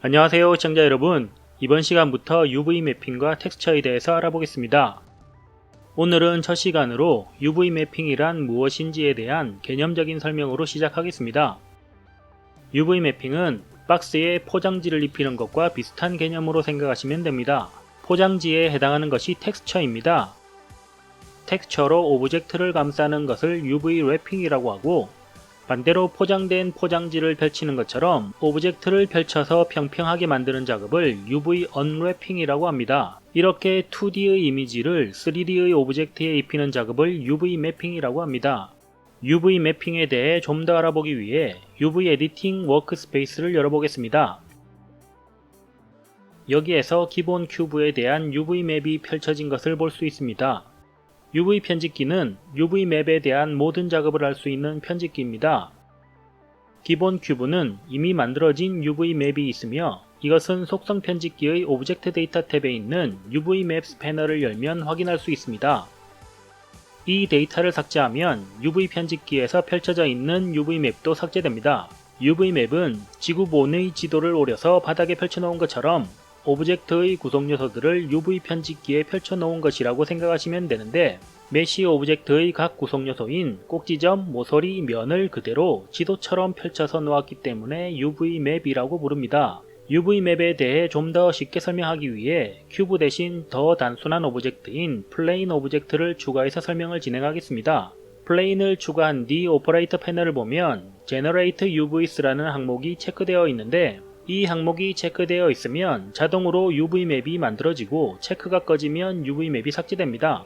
안녕하세요 시청자 여러분, 이번 시간부터 UV 매핑과 텍스처에 대해서 알아보겠습니다. 오늘은 첫 시간으로 UV 매핑이란 무엇인지에 대한 개념적인 설명으로 시작하겠습니다. UV 매핑은 박스에 포장지를 입히는 것과 비슷한 개념으로 생각하시면 됩니다. 포장지에 해당하는 것이 텍스처입니다. 텍스처로 오브젝트를 감싸는 것을 UV 래핑이라고 하고, 반대로 포장된 포장지를 펼치는 것처럼 오브젝트를 펼쳐서 평평하게 만드는 작업을 UV 언래핑이라고 합니다. 이렇게 2D의 이미지를 3D의 오브젝트에 입히는 작업을 UV 매핑이라고 합니다. UV 매핑에 대해 좀 더 알아보기 위해 UV 에디팅 워크스페이스를 열어보겠습니다. 여기에서 기본 큐브에 대한 UV 맵이 펼쳐진 것을 볼 수 있습니다. UV 편집기는 UV 맵에 대한 모든 작업을 할 수 있는 편집기입니다. 기본 큐브는 이미 만들어진 UV 맵이 있으며, 이것은 속성 편집기의 오브젝트 데이터 탭에 있는 UV 맵스 패널을 열면 확인할 수 있습니다. 이 데이터를 삭제하면 UV 편집기에서 펼쳐져 있는 UV 맵도 삭제됩니다. UV 맵은 지구본의 지도를 오려서 바닥에 펼쳐놓은 것처럼 오브젝트의 구성 요소들을 UV 편집기에 펼쳐놓은 것이라고 생각하시면 되는데, 메시 오브젝트의 각 구성 요소인 꼭지점, 모서리, 면을 그대로 지도처럼 펼쳐서 놓았기 때문에 UV 맵이라고 부릅니다. UV 맵에 대해 좀 더 쉽게 설명하기 위해 큐브 대신 더 단순한 오브젝트인 플레인 오브젝트를 추가해서 설명을 진행하겠습니다. 플레인을 추가한 뒤 오퍼레이터 패널을 보면 Generate UVs라는 항목이 체크되어 있는데, 이 항목이 체크되어 있으면 자동으로 UV 맵이 만들어지고, 체크가 꺼지면 UV 맵이 삭제됩니다.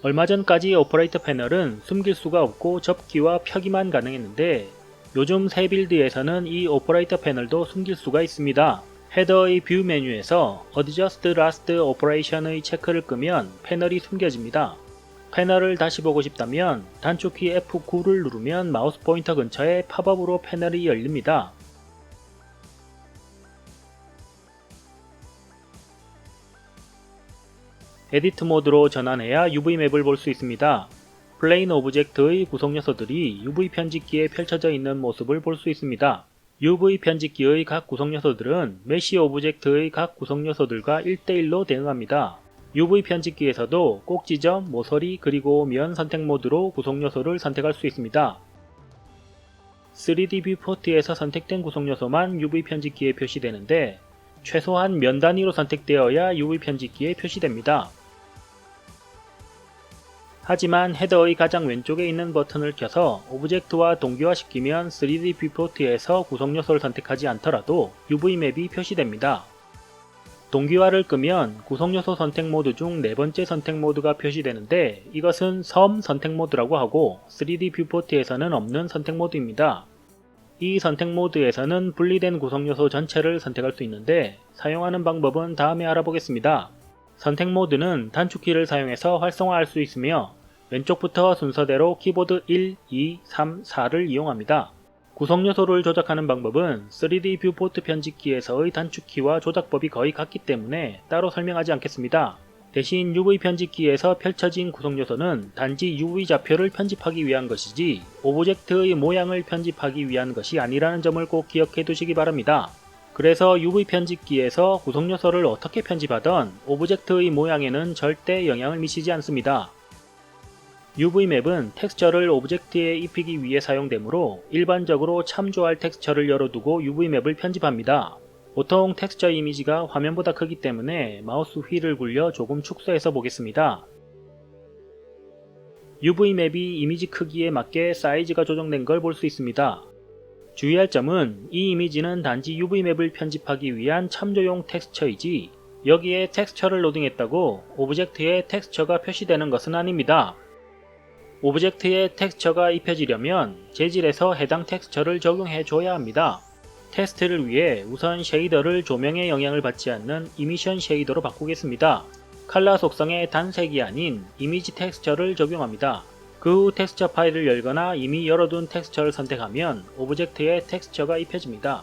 얼마 전까지 오퍼레이터 패널은 숨길 수가 없고 접기와 펴기만 가능했는데, 요즘 새 빌드에서는 이 오퍼레이터 패널도 숨길 수가 있습니다. 헤더의 뷰 메뉴에서 Adjust Last Operation의 체크를 끄면 패널이 숨겨집니다. 패널을 다시 보고 싶다면 단축키 F9를 누르면 마우스 포인터 근처에 팝업으로 패널이 열립니다. 에디트 모드로 전환해야 UV 맵을 볼 수 있습니다. 플레인 오브젝트의 구성 요소들이 UV 편집기에 펼쳐져 있는 모습을 볼 수 있습니다. UV 편집기의 각 구성 요소들은 메시 오브젝트의 각 구성 요소들과 1대1로 대응합니다. UV 편집기에서도 꼭지점, 모서리, 그리고 면 선택 모드로 구성 요소를 선택할 수 있습니다. 3D 뷰포트에서 선택된 구성 요소만 UV 편집기에 표시되는데, 최소한 면 단위로 선택되어야 UV 편집기에 표시됩니다. 하지만 헤더의 가장 왼쪽에 있는 버튼을 켜서 오브젝트와 동기화시키면 3D 뷰포트에서 구성 요소를 선택하지 않더라도 UV 맵이 표시됩니다. 동기화를 끄면 구성 요소 선택 모드 중 네 번째 선택 모드가 표시되는데, 이것은 섬 선택 모드라고 하고 3D 뷰포트에서는 없는 선택 모드입니다. 이 선택 모드에서는 분리된 구성 요소 전체를 선택할 수 있는데, 사용하는 방법은 다음에 알아보겠습니다. 선택 모드는 단축키를 사용해서 활성화할 수 있으며, 왼쪽부터 순서대로 키보드 1, 2, 3, 4를 이용합니다. 구성 요소를 조작하는 방법은 3D 뷰포트 편집기에서의 단축키와 조작법이 거의 같기 때문에 따로 설명하지 않겠습니다. 대신 UV 편집기에서 펼쳐진 구성 요소는 단지 UV 좌표를 편집하기 위한 것이지 오브젝트의 모양을 편집하기 위한 것이 아니라는 점을 꼭 기억해 두시기 바랍니다. 그래서 UV 편집기에서 구성 요소를 어떻게 편집하던 오브젝트의 모양에는 절대 영향을 미치지 않습니다. UV 맵은 텍스처를 오브젝트에 입히기 위해 사용되므로 일반적으로 참조할 텍스처를 열어두고 UV 맵을 편집합니다. 보통 텍스처 이미지가 화면보다 크기 때문에 마우스 휠을 굴려 조금 축소해서 보겠습니다. UV 맵이 이미지 크기에 맞게 사이즈가 조정된 걸 볼 수 있습니다. 주의할 점은 이 이미지는 단지 UV 맵을 편집하기 위한 참조용 텍스처이지, 여기에 텍스처를 로딩했다고 오브젝트에 텍스처가 표시되는 것은 아닙니다. 오브젝트에 텍스처가 입혀지려면 재질에서 해당 텍스처를 적용해 줘야 합니다. 테스트를 위해 우선 쉐이더를 조명의 영향을 받지 않는 이미션 쉐이더로 바꾸겠습니다. 컬러 속성의 단색이 아닌 이미지 텍스처를 적용합니다. 그 후 텍스처 파일을 열거나 이미 열어둔 텍스처를 선택하면 오브젝트에 텍스처가 입혀집니다.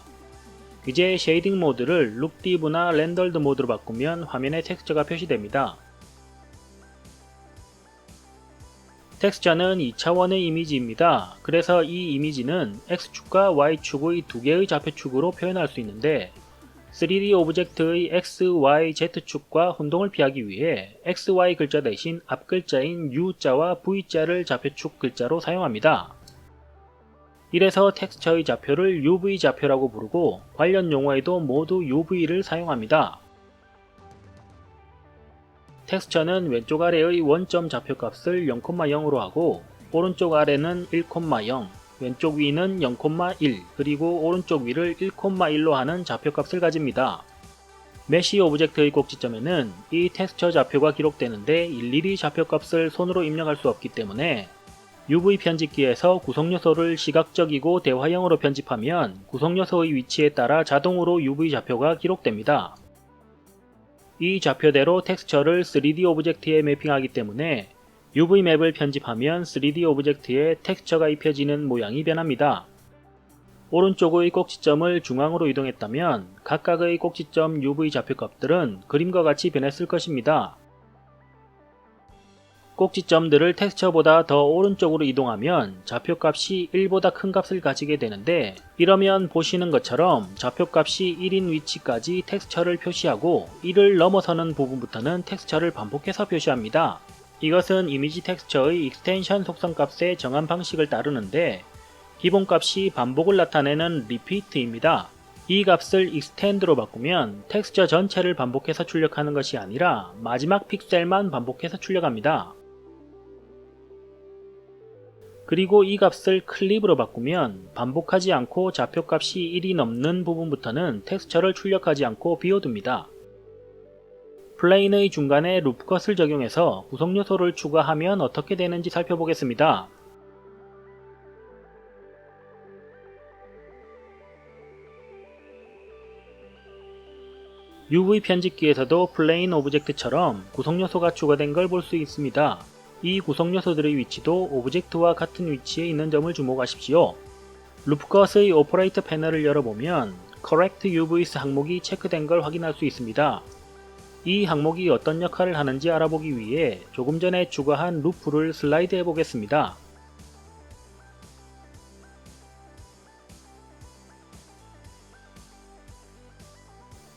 이제 쉐이딩 모드를 룩딥나 렌더드 모드로 바꾸면 화면에 텍스처가 표시됩니다. 텍스처는 2차원의 이미지입니다. 그래서 이 이미지는 X축과 Y축의 두 개의 좌표축으로 표현할 수 있는데 3D 오브젝트의 X, Y, Z축과 혼동을 피하기 위해 XY 글자 대신 앞글자인 U자와 V자를 좌표축 글자로 사용합니다. 이래서 텍스처의 좌표를 UV 좌표라고 부르고 관련 용어에도 모두 UV를 사용합니다. 텍스처는 왼쪽 아래의 원점 좌표값을 0,0으로 하고 오른쪽 아래는 1,0, 왼쪽 위는 0,1 그리고 오른쪽 위를 1,1로 하는 좌표값을 가집니다. 메시 오브젝트의 꼭지점에는 이 텍스처 좌표가 기록되는데 일일이 좌표값을 손으로 입력할 수 없기 때문에 UV 편집기에서 구성요소를 시각적이고 대화형으로 편집하면 구성요소의 위치에 따라 자동으로 UV 좌표가 기록됩니다. 이 좌표대로 텍스처를 3D 오브젝트에 매핑하기 때문에 UV 맵을 편집하면 3D 오브젝트에 텍스처가 입혀지는 모양이 변합니다. 오른쪽의 꼭지점을 중앙으로 이동했다면 각각의 꼭지점 UV 좌표값들은 그림과 같이 변했을 것입니다. 꼭지점들을 텍스처보다 더 오른쪽으로 이동하면 좌표값이 1보다 큰 값을 가지게 되는데 이러면 보시는 것처럼 좌표값이 1인 위치까지 텍스처를 표시하고 1을 넘어서는 부분부터는 텍스처를 반복해서 표시합니다. 이것은 이미지 텍스처의 익스텐션 속성값의 정한 방식을 따르는데 기본값이 반복을 나타내는 repeat입니다. 이 값을 extend로 바꾸면 텍스처 전체를 반복해서 출력하는 것이 아니라 마지막 픽셀만 반복해서 출력합니다. 그리고 이 값을 클립으로 바꾸면 반복하지 않고 좌표값이 1이 넘는 부분부터는 텍스처를 출력하지 않고 비워둡니다. 플레인의 중간에 루프컷을 적용해서 구성요소를 추가하면 어떻게 되는지 살펴보겠습니다. UV 편집기에서도 플레인 오브젝트처럼 구성요소가 추가된 걸 볼 수 있습니다. 이 구성요소들의 위치도 오브젝트와 같은 위치에 있는 점을 주목하십시오. 루프컷의 오퍼레이터 패널을 열어보면 Correct UVs 항목이 체크된 걸 확인할 수 있습니다. 이 항목이 어떤 역할을 하는지 알아보기 위해 조금 전에 추가한 루프를 슬라이드 해보겠습니다.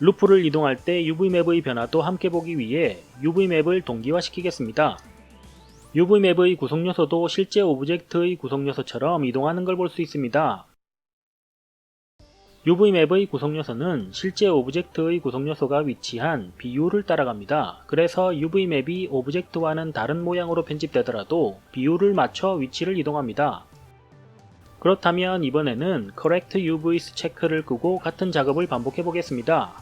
루프를 이동할 때 UV맵의 변화도 함께 보기 위해 UV맵을 동기화시키겠습니다. UV맵의 구성요소도 실제 오브젝트의 구성요소처럼 이동하는 걸 볼 수 있습니다. UV맵의 구성요소는 실제 오브젝트의 구성요소가 위치한 비율을 따라갑니다. 그래서 UV맵이 오브젝트와는 다른 모양으로 편집되더라도 비율을 맞춰 위치를 이동합니다. 그렇다면 이번에는 Correct UVs 체크를 끄고 같은 작업을 반복해 보겠습니다.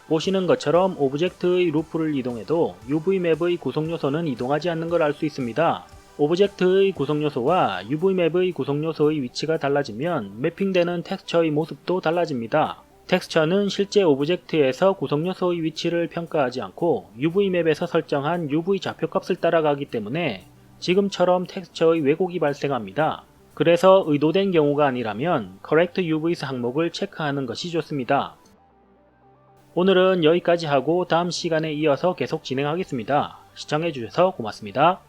보시는 것처럼 오브젝트의 루프를 이동해도 UV맵의 구성요소는 이동하지 않는 걸 알 수 있습니다. 오브젝트의 구성요소와 UV맵의 구성요소의 위치가 달라지면 매핑되는 텍스처의 모습도 달라집니다. 텍스처는 실제 오브젝트에서 구성요소의 위치를 평가하지 않고 UV맵에서 설정한 UV 좌표값을 따라가기 때문에 지금처럼 텍스처의 왜곡이 발생합니다. 그래서 의도된 경우가 아니라면 Correct UVs 항목을 체크하는 것이 좋습니다. 오늘은 여기까지 하고 다음 시간에 이어서 계속 진행하겠습니다. 시청해주셔서 고맙습니다.